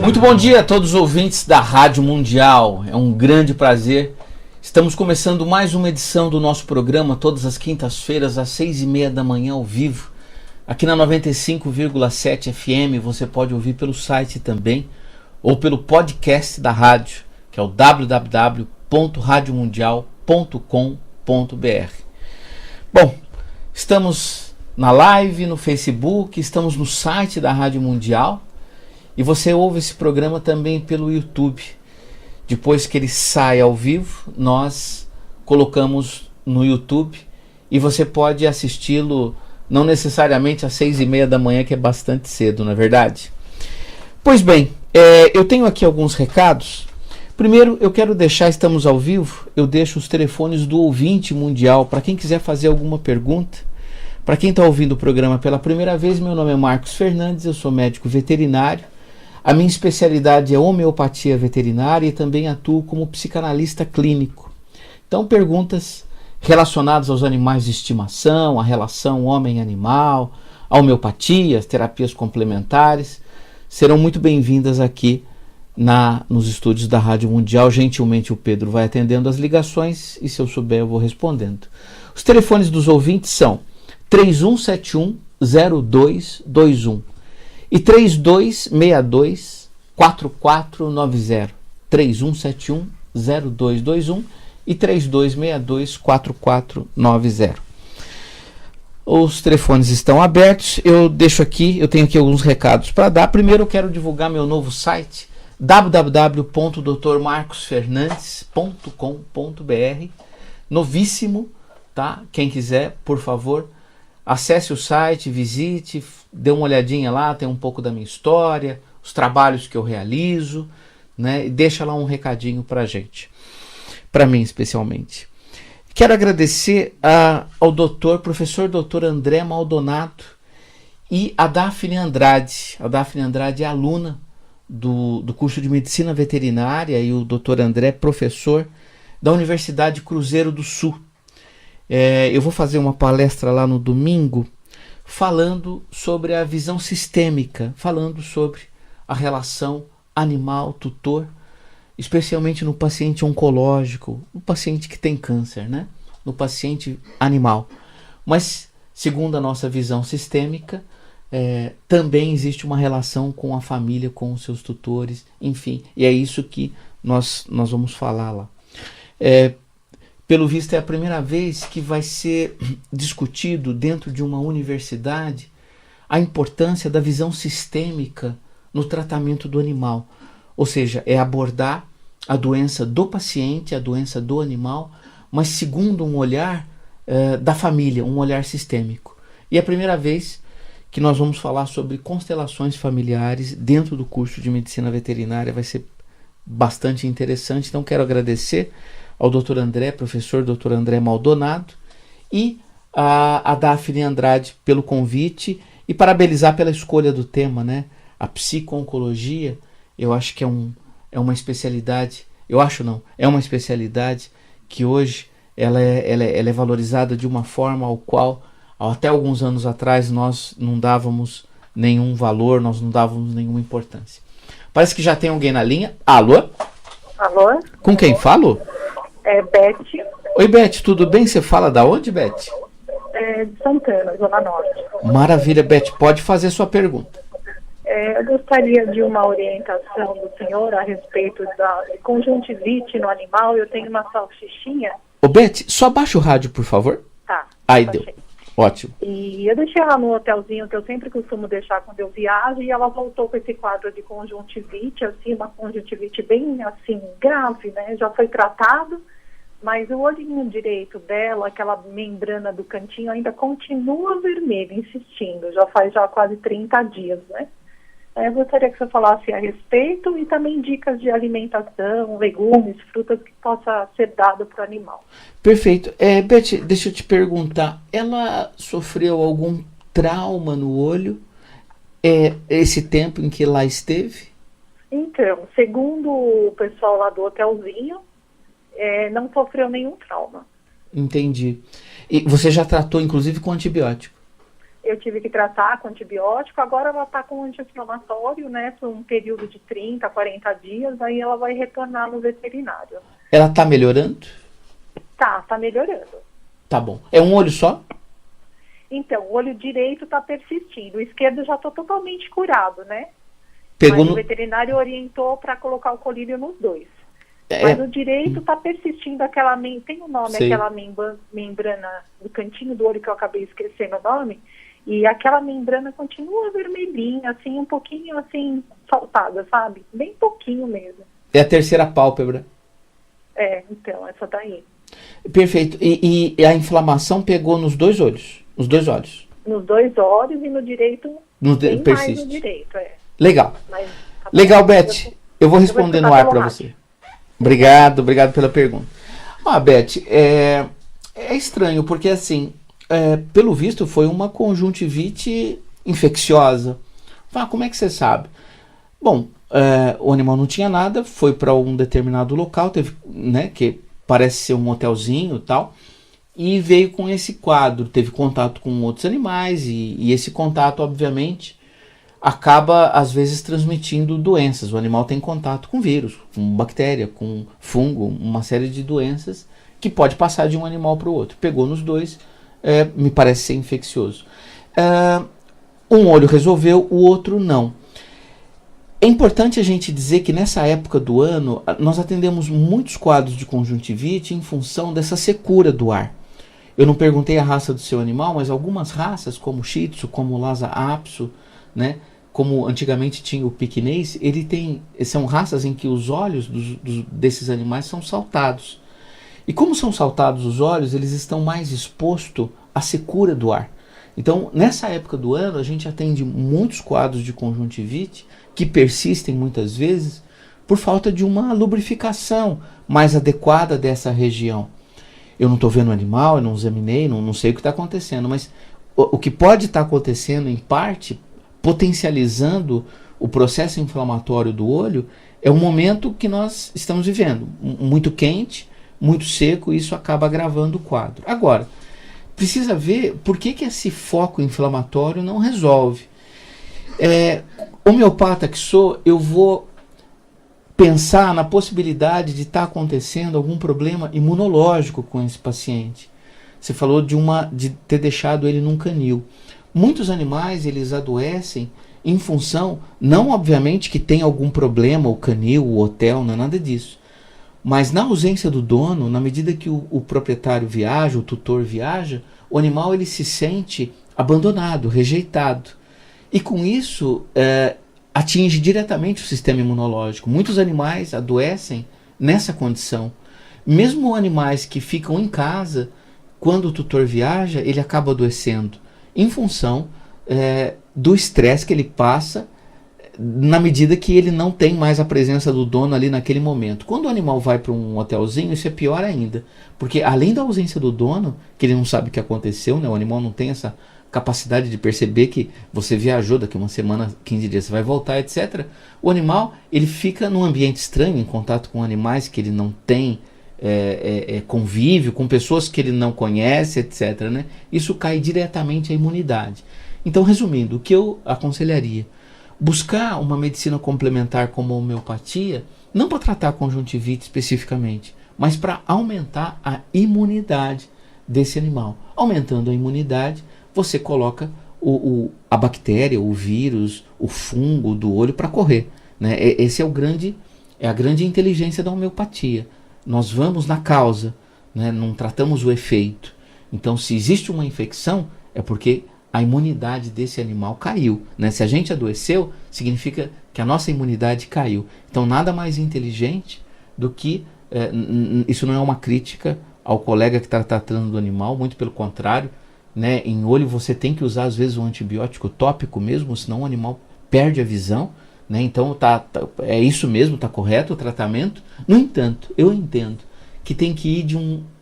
Muito bom dia a todos os ouvintes da Rádio Mundial, é um grande prazer. Estamos começando mais uma edição do nosso programa, todas as quintas-feiras, às 6h30 da manhã, ao vivo. Aqui na 95,7 FM, você pode ouvir pelo site também, ou pelo podcast da rádio, que é o www.radiomundial.com.br. Bom, estamos na live, no Facebook, estamos no site da Rádio Mundial, e você ouve esse programa também pelo YouTube. Depois que ele sai ao vivo, nós colocamos no YouTube e você pode assisti-lo não necessariamente às 6h30 da manhã, que é bastante cedo, não é verdade? Pois bem, eu tenho aqui alguns recados. Primeiro, eu quero deixar, estamos ao vivo, eu deixo os telefones do ouvinte mundial, para quem quiser fazer alguma pergunta. Para quem está ouvindo o programa pela primeira vez, meu nome é Marcos Fernandes, eu sou médico veterinário. A minha especialidade é homeopatia veterinária e também atuo como psicanalista clínico. Então, perguntas relacionadas aos animais de estimação, a relação homem-animal, a homeopatia, as terapias complementares, serão muito bem-vindas aqui nos estúdios da Rádio Mundial. Gentilmente o Pedro vai atendendo as ligações e se eu souber eu vou respondendo. Os telefones dos ouvintes são 3171-0221 e 3262-4490. 3171-0221 e 3262-4490. Os telefones estão abertos. Eu tenho aqui alguns recados para dar. Primeiro eu quero divulgar meu novo site, www.drmarcosfernandes.com.br. Novíssimo, tá? Quem quiser, por favor, acesse o site, visite, dê uma olhadinha lá, tem um pouco da minha história, os trabalhos que eu realizo, né? E deixa lá um recadinho pra gente, para mim especialmente. Quero agradecer ao professor Dr. André Maldonado e a Daphne Andrade. A Daphne Andrade é aluna do curso de Medicina Veterinária e o Dr. André, professor da Universidade Cruzeiro do Sul. Eu vou fazer uma palestra lá no domingo falando sobre a visão sistêmica, falando sobre a relação animal-tutor, especialmente no paciente oncológico, no paciente que tem câncer, né? No paciente animal. Mas, segundo a nossa visão sistêmica, também existe uma relação com a família, com os seus tutores, enfim, e é isso que nós vamos falar lá. Pelo visto é a primeira vez que vai ser discutido dentro de uma universidade a importância da visão sistêmica no tratamento do animal. Ou seja, é abordar a doença do paciente, a doença do animal, mas segundo um olhar da família, um olhar sistêmico. E é a primeira vez que nós vamos falar sobre constelações familiares dentro do curso de Medicina Veterinária. Vai ser bastante interessante, então quero agradecer ao Dr. André, professor Dr. André Maldonado, e a Daphne Andrade pelo convite e parabenizar pela escolha do tema, né? A psico-oncologia, eu acho que é uma especialidade, é uma especialidade que hoje ela é valorizada de uma forma ao qual, até alguns anos atrás, nós não dávamos nenhum valor, nós não dávamos nenhuma importância. Parece que já tem alguém na linha. Alô? Alô? Com quem falo? Beth. Oi, Beth, tudo bem? Você fala da onde, Beth? De Santana, Zona Norte. Maravilha, Beth, pode fazer sua pergunta. Eu gostaria de uma orientação do senhor a respeito da conjuntivite no animal. Eu tenho uma salsichinha. Ô, Beth, só baixa o rádio, por favor. Tá. Aí deu. Ótimo. E eu deixei ela no hotelzinho que eu sempre costumo deixar quando eu viajo, e ela voltou com esse quadro de conjuntivite, assim, uma conjuntivite bem, assim, grave, né? Já foi tratado, mas o olhinho direito dela, aquela membrana do cantinho, ainda continua vermelho, insistindo. Já faz quase 30 dias, né? Eu gostaria que você falasse a respeito e também dicas de alimentação, legumes, frutas que possa ser dado para o animal. Perfeito. Beth, deixa eu te perguntar, ela sofreu algum trauma no olho esse tempo em que lá esteve? Então, segundo o pessoal lá do hotelzinho, não sofreu nenhum trauma. Entendi. E você já tratou, inclusive, com antibiótico? eu tive que tratar com antibiótico, agora ela está com anti-inflamatório, né, por um período de 30, 40 dias, aí ela vai retornar no veterinário. Ela tá melhorando? Tá melhorando. Tá bom. É um olho só? Então, o olho direito está persistindo, o esquerdo já está totalmente curado, né? Mas o veterinário orientou para colocar o colírio nos dois. Mas o direito está persistindo aquela... Tem um nome, Sei. aquela membrana do cantinho do olho que eu acabei esquecendo o nome. E aquela membrana continua vermelhinha, assim, um pouquinho, assim, saltada, sabe? Bem pouquinho mesmo. É a terceira pálpebra. Então, essa daí. Perfeito. E a inflamação pegou nos dois olhos? Os dois olhos? Nos dois olhos e no direito, bem persiste. mais no direito, Legal. Mas, Legal, Beth. Eu vou responder no ar para você. Obrigado pela pergunta. Beth, é estranho, porque assim, pelo visto foi uma conjuntivite infecciosa. Como é que você sabe? Bom, o animal não tinha nada, foi para um determinado local, teve, né, que parece ser um hotelzinho e tal, e veio com esse quadro, teve contato com outros animais, e esse contato, obviamente, acaba, às vezes, transmitindo doenças. O animal tem contato com vírus, com bactéria, com fungo, uma série de doenças que pode passar de um animal para o outro. Pegou nos dois, me parece ser infeccioso. Um olho resolveu, o outro não. É importante a gente dizer que nessa época do ano, nós atendemos muitos quadros de conjuntivite em função dessa secura do ar. Eu não perguntei a raça do seu animal, mas algumas raças, como o Shih Tzu, como o Lhasa Apso, né, como antigamente tinha o piquinês, são raças em que os olhos desses animais são saltados. E como são saltados os olhos, eles estão mais expostos à secura do ar. Então, nessa época do ano, a gente atende muitos quadros de conjuntivite que persistem muitas vezes por falta de uma lubrificação mais adequada dessa região. Eu não estou vendo o animal, eu não examinei, não sei o que está acontecendo, mas o que pode estar acontecendo, em parte, potencializando o processo inflamatório do olho, é o momento que nós estamos vivendo. Muito quente, muito seco, e isso acaba agravando o quadro. Agora, precisa ver por que esse foco inflamatório não resolve. Homeopata que sou, eu vou pensar na possibilidade de estar acontecendo algum problema imunológico com esse paciente. Você falou de ter deixado ele num canil. Muitos animais, eles adoecem em função, não obviamente que tem algum problema, o canil, o hotel, não é nada disso. Mas na ausência do dono, na medida que o proprietário viaja, o tutor viaja, o animal ele se sente abandonado, rejeitado. E com isso, atinge diretamente o sistema imunológico. Muitos animais adoecem nessa condição. Mesmo animais que ficam em casa, quando o tutor viaja, ele acaba adoecendo em função do estresse que ele passa, na medida que ele não tem mais a presença do dono ali naquele momento. Quando o animal vai para um hotelzinho, isso é pior ainda, porque além da ausência do dono, que ele não sabe o que aconteceu, né, o animal não tem essa capacidade de perceber que você viajou, daqui uma semana, 15 dias você vai voltar, etc. O animal, ele fica num ambiente estranho, em contato com animais que ele não tem convívio, com pessoas que ele não conhece, etc. Né? Isso cai diretamente à imunidade. Então, resumindo, o que eu aconselharia? Buscar uma medicina complementar como a homeopatia, não para tratar a conjuntivite especificamente, mas para aumentar a imunidade desse animal. Aumentando a imunidade, você coloca a bactéria, o vírus, o fungo do olho para correr. Né? Esse é a grande inteligência da homeopatia. Nós vamos na causa, né? Não tratamos o efeito. Então, se existe uma infecção, é porque a imunidade desse animal caiu. Né? Se a gente adoeceu, significa que a nossa imunidade caiu. Então, nada mais inteligente do que... isso não é uma crítica ao colega que está tratando do animal, muito pelo contrário. Né? Em olho você tem que usar, às vezes, um antibiótico tópico mesmo, senão o animal perde a visão. Né? Então, é isso mesmo, está correto o tratamento. No entanto, eu entendo que tem que ir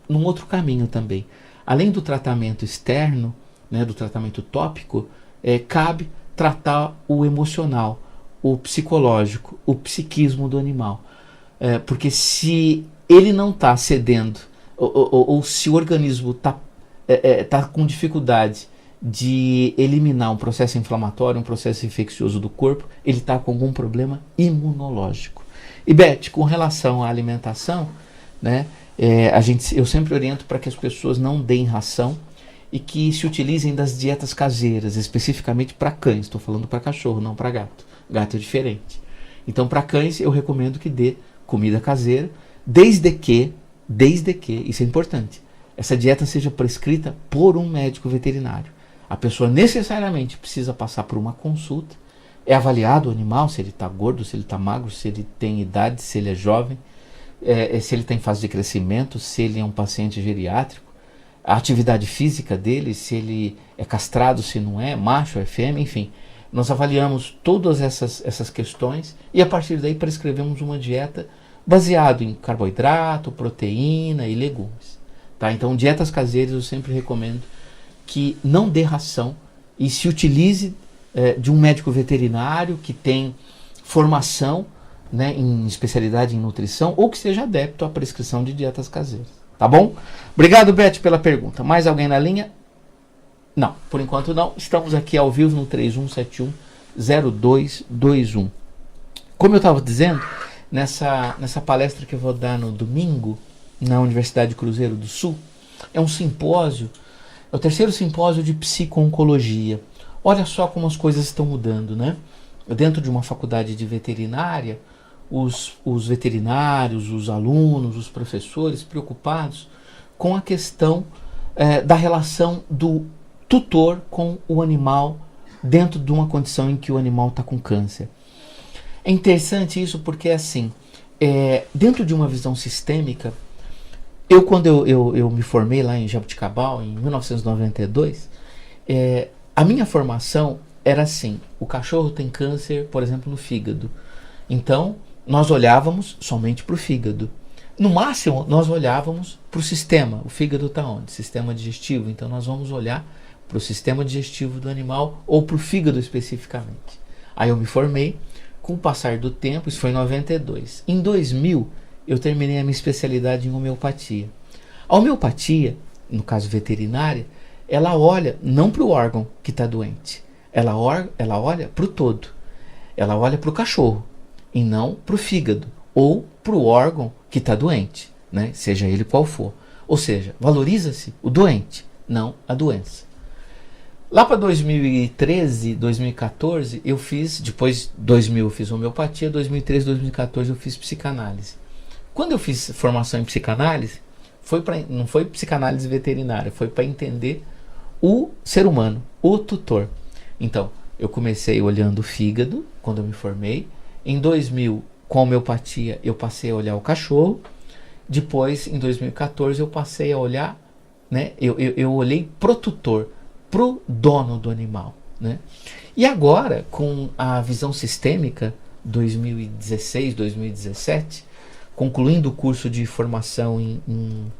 num outro caminho também. Além do tratamento externo, né, do tratamento tópico, cabe tratar o emocional, o psicológico, o psiquismo do animal. Porque se ele não está cedendo, ou se o organismo está com dificuldade de eliminar um processo inflamatório, um processo infeccioso do corpo, ele está com algum problema imunológico. E Beth, com relação à alimentação, né, eu sempre oriento para que as pessoas não deem ração e que se utilizem das dietas caseiras, especificamente para cães. Estou falando para cachorro, não para gato. Gato é diferente. Então, para cães, eu recomendo que dê comida caseira, desde que, isso é importante, essa dieta seja prescrita por um médico veterinário. A pessoa necessariamente precisa passar por uma consulta, é avaliado o animal, se ele está gordo, se ele está magro, se ele tem idade, se ele é jovem, se ele está em fase de crescimento, se ele é um paciente geriátrico, a atividade física dele, se ele é castrado, se não é, macho, é fêmea, enfim. Nós avaliamos todas essas questões e a partir daí prescrevemos uma dieta baseada em carboidrato, proteína e legumes. Tá? Então, dietas caseiras eu sempre recomendo que não dê ração e se utilize de um médico veterinário que tem formação, né, em especialidade em nutrição ou que seja adepto à prescrição de dietas caseiras. Tá bom? Obrigado, Beth, pela pergunta. Mais alguém na linha? Não, por enquanto não. Estamos aqui ao vivo no 3171-0221. Como eu estava dizendo, nessa palestra que eu vou dar no domingo, na Universidade Cruzeiro do Sul, é um simpósio, é o terceiro simpósio de psico-oncologia. Olha só como as coisas estão mudando, né? Dentro de uma faculdade de veterinária, os veterinários, os alunos, os professores preocupados com a questão da relação do tutor com o animal dentro de uma condição em que o animal está com câncer. É interessante isso porque, assim, dentro de uma visão sistêmica, quando eu me formei lá em Jaboticabal, em 1992, a minha formação era assim: o cachorro tem câncer, por exemplo, no fígado. Então, nós olhávamos somente para o fígado. No máximo, nós olhávamos para o sistema. O fígado está onde? Sistema digestivo. Então, nós vamos olhar para o sistema digestivo do animal ou para o fígado especificamente. Aí eu me formei. Com o passar do tempo, isso foi em 92. Em 2000, eu terminei a minha especialidade em homeopatia. A homeopatia, no caso veterinária, ela olha não para o órgão que está doente. Ela olha para o todo. Ela olha para o cachorro e não para o fígado ou para o órgão que está doente, né? Seja ele qual for. Ou seja, valoriza-se o doente, não a doença. Lá para 2013, 2014, eu fiz, depois 2000 eu fiz homeopatia, 2013, 2014 eu fiz psicanálise. Quando eu fiz formação em psicanálise, não foi psicanálise veterinária, foi para entender o ser humano, o tutor. Então, eu comecei olhando o fígado, quando eu me formei. Em 2000, com a homeopatia, eu passei a olhar o cachorro. Depois, em 2014, eu passei a olhar, né, eu olhei pro tutor, pro dono do animal, né? E agora, com a visão sistêmica, 2016, 2017, concluindo o curso de formação em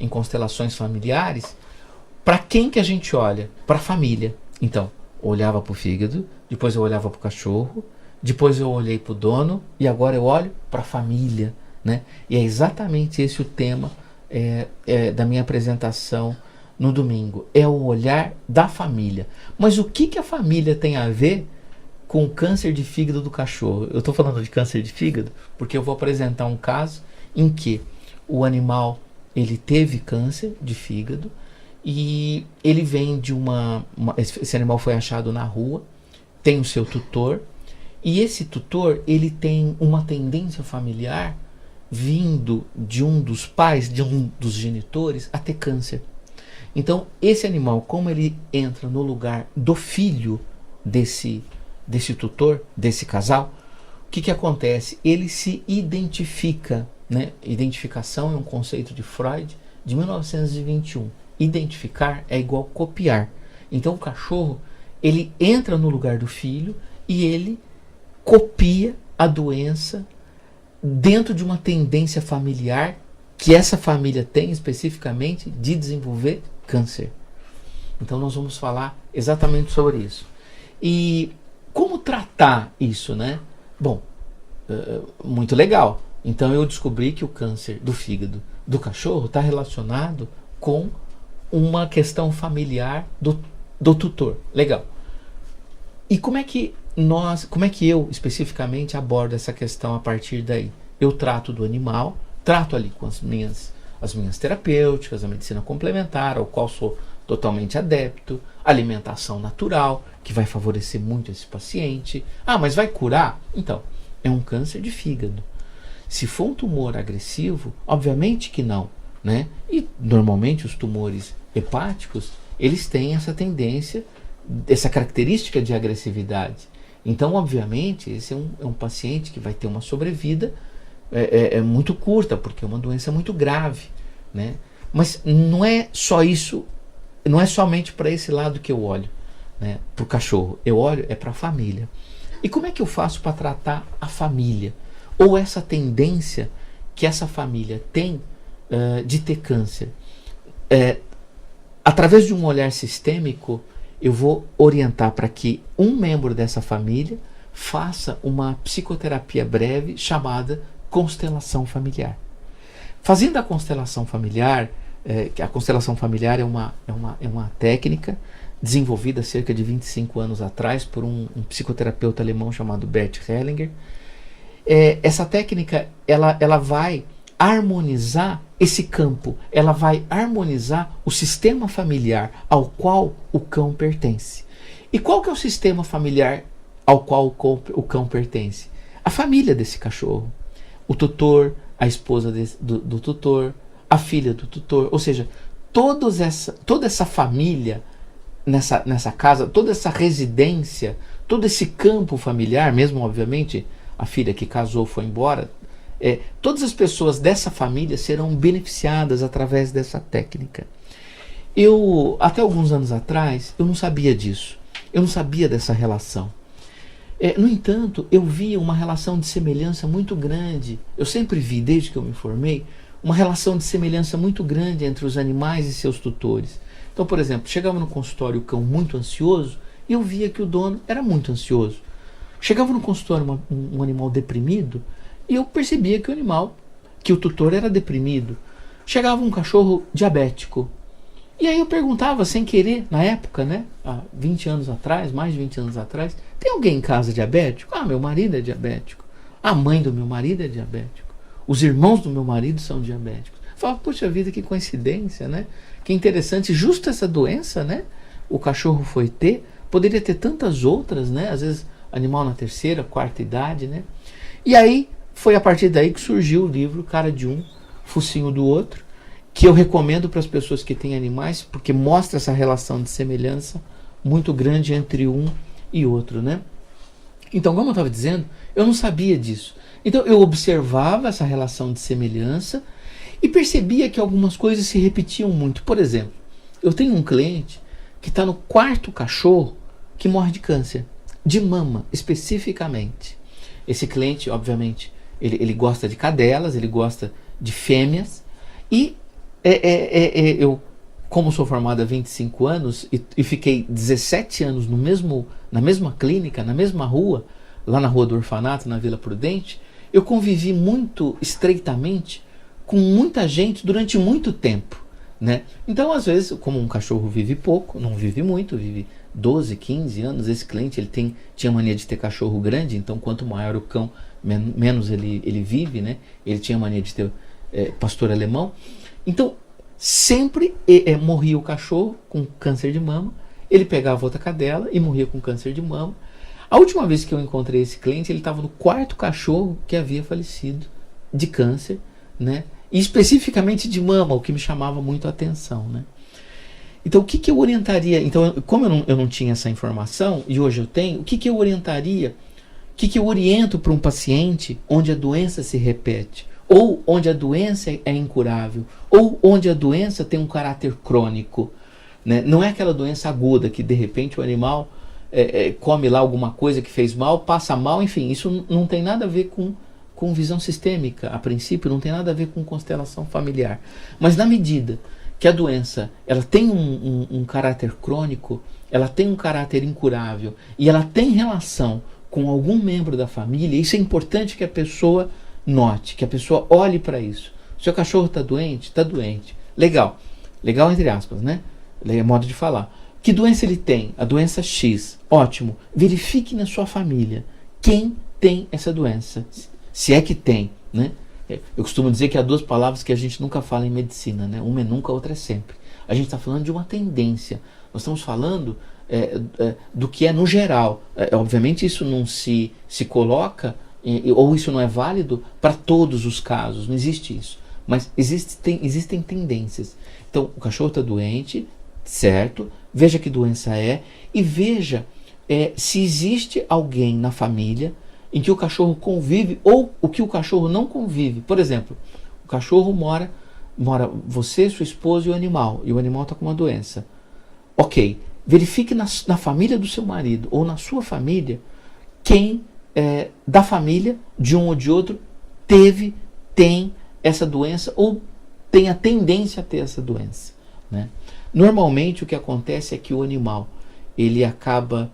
constelações familiares, para quem que a gente olha? Para a família. Então, eu olhava para o fígado, depois eu olhava para o cachorro, depois eu olhei para o dono e agora eu olho para a família, né? E é exatamente esse o tema da minha apresentação no domingo. É o olhar da família. Mas o que a família tem a ver com o câncer de fígado do cachorro? Eu estou falando de câncer de fígado porque eu vou apresentar um caso em que o animal ele teve câncer de fígado e ele vem de esse animal foi achado na rua, tem o seu tutor e esse tutor ele tem uma tendência familiar vindo de um dos pais, de um dos genitores a ter câncer. Então esse animal, como ele entra no lugar do filho desse tutor, desse casal, o que acontece? Ele se identifica, né? Identificação é um conceito de Freud de 1921. Identificar é igual copiar. Então o cachorro ele entra no lugar do filho e ele copia a doença dentro de uma tendência familiar que essa família tem especificamente de desenvolver câncer. Então nós vamos falar exatamente sobre isso. E como tratar isso, né? Bom, muito legal. Então eu descobri que o câncer do fígado do cachorro está relacionado com uma questão familiar do tutor. Legal. E como é que eu especificamente abordo essa questão a partir daí? Eu trato do animal, trato ali com as minhas terapêuticas, a medicina complementar, ao qual sou totalmente adepto, alimentação natural, que vai favorecer muito esse paciente. Ah, mas vai curar? Então, é um câncer de fígado. Se for um tumor agressivo, obviamente que não, né? E normalmente os tumores hepáticos, eles têm essa tendência, essa característica de agressividade. Então, obviamente, esse é um paciente que vai ter uma sobrevida muito curta, porque é uma doença muito grave, né? Mas não é só isso, não é somente para esse lado que eu olho, né? Para o cachorro. Eu olho para a família. E como é que eu faço para tratar a família? Ou essa tendência que essa família tem de ter câncer? Através de um olhar sistêmico, eu vou orientar para que um membro dessa família faça uma psicoterapia breve chamada constelação familiar. Fazendo a constelação familiar, a constelação familiar é uma técnica desenvolvida há cerca de 25 anos atrás por um psicoterapeuta alemão chamado Bert Hellinger. Essa técnica ela vai harmonizar esse campo, ela vai harmonizar o sistema familiar ao qual o cão pertence. E qual que é o sistema familiar ao qual o cão pertence? A família desse cachorro, o tutor, a esposa do tutor, a filha do tutor, ou seja, toda essa família nessa casa, toda essa residência, todo esse campo familiar, mesmo obviamente a filha que casou foi embora, todas as pessoas dessa família serão beneficiadas através dessa técnica. Até alguns anos atrás, eu não sabia disso. Eu não sabia dessa relação. No entanto, eu via uma relação de semelhança muito grande. Eu sempre vi, desde que eu me formei, uma relação de semelhança muito grande entre os animais e seus tutores. Então, por exemplo, chegava no consultório o cão muito ansioso e eu via que o dono era muito ansioso. Chegava no consultório um animal deprimido e eu percebia que o tutor era deprimido. Chegava um cachorro diabético. E aí eu perguntava, sem querer, na época, né, há 20 anos atrás, mais de 20 anos atrás, tem alguém em casa diabético? Ah, meu marido é diabético. A mãe do meu marido é diabético. Os irmãos do meu marido são diabéticos. Eu falava, poxa vida, que coincidência, né? Que interessante, justo essa doença, né? O cachorro foi ter, poderia ter tantas outras, né? Às vezes animal na terceira, quarta idade, né? E aí, foi a partir daí que surgiu o livro Cara de Um, Focinho do Outro, que eu recomendo para as pessoas que têm animais, porque mostra essa relação de semelhança muito grande entre um e outro, né? Então, como eu estava dizendo, eu não sabia disso. Então, eu observava essa relação de semelhança e percebia que algumas coisas se repetiam muito. Por exemplo, eu tenho um cliente que está no quarto cachorro que morre de câncer, de mama, especificamente. Esse cliente, obviamente, ele gosta de cadelas, ele gosta de fêmeas, e eu, como sou formado há 25 anos e fiquei 17 anos na mesma clínica, na mesma rua, lá na Rua do Orfanato, na Vila Prudente, eu convivi muito estreitamente com muita gente durante muito tempo, né? Então, às vezes, como um cachorro vive pouco, não vive muito, vive 12, 15 anos, esse cliente tinha mania de ter cachorro grande, então quanto maior o cão, menos ele vive, né? Ele tinha mania de ter pastor alemão. Então, sempre morria o cachorro com câncer de mama, ele pegava outra cadela e morria com câncer de mama. A última vez que eu encontrei esse cliente, ele estava no quarto cachorro que havia falecido de câncer, né? E especificamente de mama, o que me chamava muito a atenção, né? Então, o que eu orientaria? Então, como eu não tinha essa informação, e hoje eu tenho, o que eu orientaria? O que eu oriento para um paciente onde a doença se repete? Ou onde a doença é incurável? Ou onde a doença tem um caráter crônico? Né? Não é aquela doença aguda que, de repente, o animal come lá alguma coisa que fez mal, passa mal, enfim, isso não tem nada a ver com visão sistêmica, a princípio, não tem nada a ver com constelação familiar. Mas na medida que a doença ela tem um caráter crônico, ela tem um caráter incurável e ela tem relação com algum membro da família, isso é importante que a pessoa note, que a pessoa olhe para isso. Seu cachorro está doente? Está doente. Legal. Legal entre aspas, né? É modo de falar. Que doença ele tem? A doença X. Ótimo. Verifique na sua família quem tem essa doença. Se é que tem, né? Eu costumo dizer que há duas palavras que a gente nunca fala em medicina, né? Uma é nunca, a outra é sempre. A gente está falando de uma tendência. Nós estamos falando do que é no geral. Obviamente isso não se coloca, ou isso não é válido para todos os casos. Não existe isso. Mas existem tendências. Então, o cachorro está doente, certo? Veja que doença é e veja se existe alguém na família em que o cachorro convive ou o que o cachorro não convive. Por exemplo, o cachorro mora você, sua esposa e o animal está com uma doença. Ok, verifique na família do seu marido ou na sua família quem da família, de um ou de outro, tem essa doença ou tem a tendência a ter essa doença, né? Normalmente o que acontece é que o animal ele acaba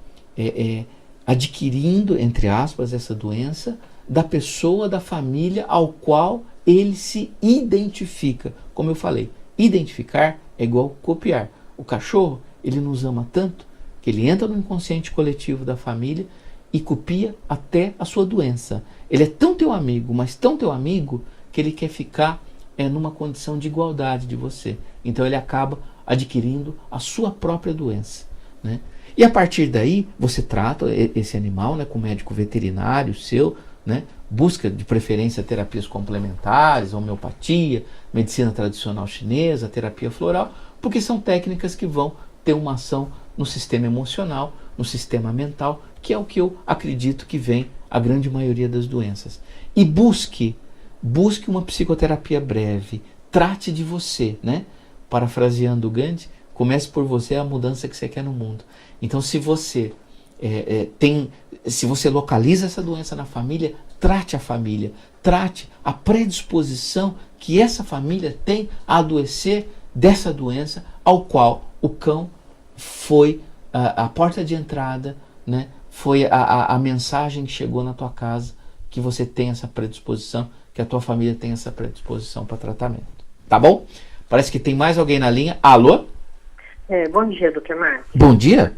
adquirindo, entre aspas, essa doença da pessoa da família ao qual ele se identifica. Como eu falei, identificar é igual copiar. O cachorro, ele nos ama tanto que ele entra no inconsciente coletivo da família e copia até a sua doença. Ele é tão teu amigo, mas tão teu amigo, que ele quer ficar numa condição de igualdade de você. Então ele acaba adquirindo a sua própria doença, né? E a partir daí, você trata esse animal, né, com médico veterinário seu, né, busca de preferência terapias complementares, homeopatia, medicina tradicional chinesa, terapia floral, porque são técnicas que vão ter uma ação no sistema emocional, no sistema mental, que é o que eu acredito que vem a grande maioria das doenças. E busque uma psicoterapia breve, trate de você, né? Parafraseando o Gandhi, comece por você a mudança que você quer no mundo. Então, se você se você localiza essa doença na família, trate a família, trate a predisposição que essa família tem a adoecer dessa doença, ao qual o cão foi a porta de entrada, né? Foi a mensagem que chegou na tua casa, que você tem essa predisposição, que a tua família tem essa predisposição para tratamento. Tá bom? Parece que tem mais alguém na linha. Alô? Bom dia, doutor Marcos. Bom dia.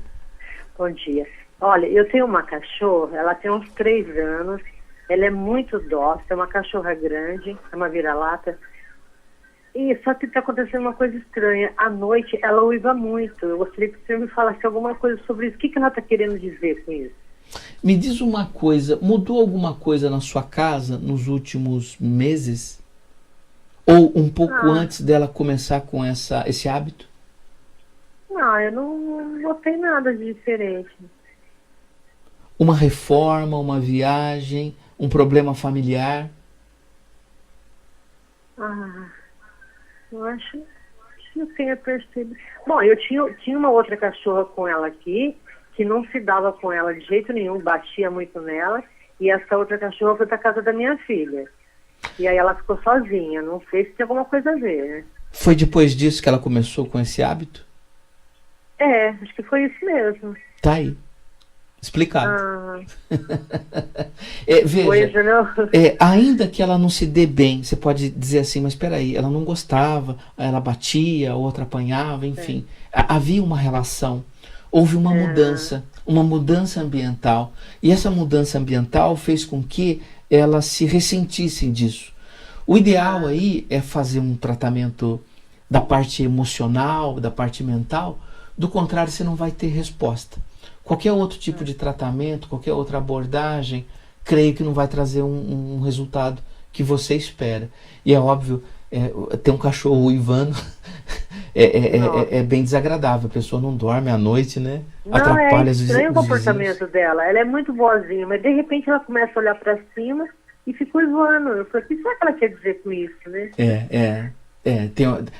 Bom dia. Olha, eu tenho uma cachorra, ela tem uns 3 anos, ela é muito dócil, é uma cachorra grande, é uma vira-lata. E só que está acontecendo uma coisa estranha. À noite, ela uiva muito. Eu gostaria que o senhor me falasse alguma coisa sobre isso. O que ela está querendo dizer com isso? Me diz uma coisa, mudou alguma coisa na sua casa nos últimos meses? Ou um pouco antes dela começar com esse hábito? Não, eu não notei nada de diferente. Uma reforma, uma viagem, um problema familiar? Eu acho que eu tenha percebido. Bom, eu tinha uma outra cachorra com ela aqui, que não se dava com ela de jeito nenhum, batia muito nela, e essa outra cachorra foi para casa da minha filha. E aí ela ficou sozinha, não sei se tem alguma coisa a ver, né? Foi depois disso que ela começou com esse hábito? Acho que foi isso mesmo. Tá aí. Explicado. Veja, ainda que ela não se dê bem, você pode dizer assim, mas espera aí, ela não gostava, ela batia, outra apanhava, enfim. Havia uma relação, houve uma mudança ambiental, e essa mudança ambiental fez com que elas se ressentissem disso. O ideal aí é fazer um tratamento da parte emocional, da parte mental, do contrário você não vai ter resposta. Qualquer outro tipo de tratamento, qualquer outra abordagem, creio que não vai trazer um resultado que você espera. E é óbvio, ter um cachorro uivando é bem desagradável. A pessoa não dorme à noite, né? Atrapalha os vizinhos. É estranho o comportamento dela. Ela é muito boazinha, mas de repente ela começa a olhar para cima e fica uivando. Eu falei, o que será que ela quer dizer com isso, né?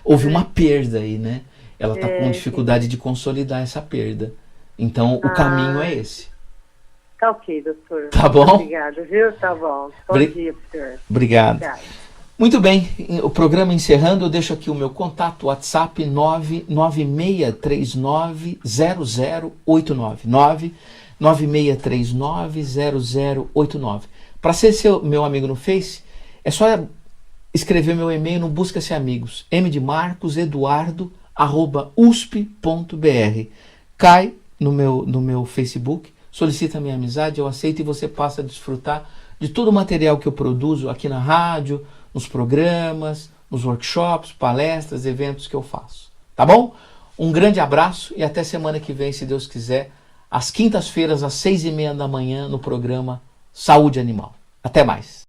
Houve uma perda aí, né? Ela está com dificuldade de consolidar essa perda. Então, o caminho é esse. Tá ok, doutor. Tá bom? Obrigada, viu? Tá bom. Bom dia, senhor. Obrigado. Muito bem, o programa encerrando, eu deixo aqui o meu contato, WhatsApp 996390089. 996390089. Para ser meu amigo no Face, é só escrever meu e-mail no Busca-se Amigos, mdemarcoseduardo@usp.br. Cai no meu Facebook, solicita minha amizade, eu aceito e você passa a desfrutar de todo o material que eu produzo aqui na rádio, nos programas, nos workshops, palestras, eventos que eu faço. Tá bom? Um grande abraço e até semana que vem, se Deus quiser, às quintas-feiras, às 6:30 da manhã, no programa Saúde Animal. Até mais!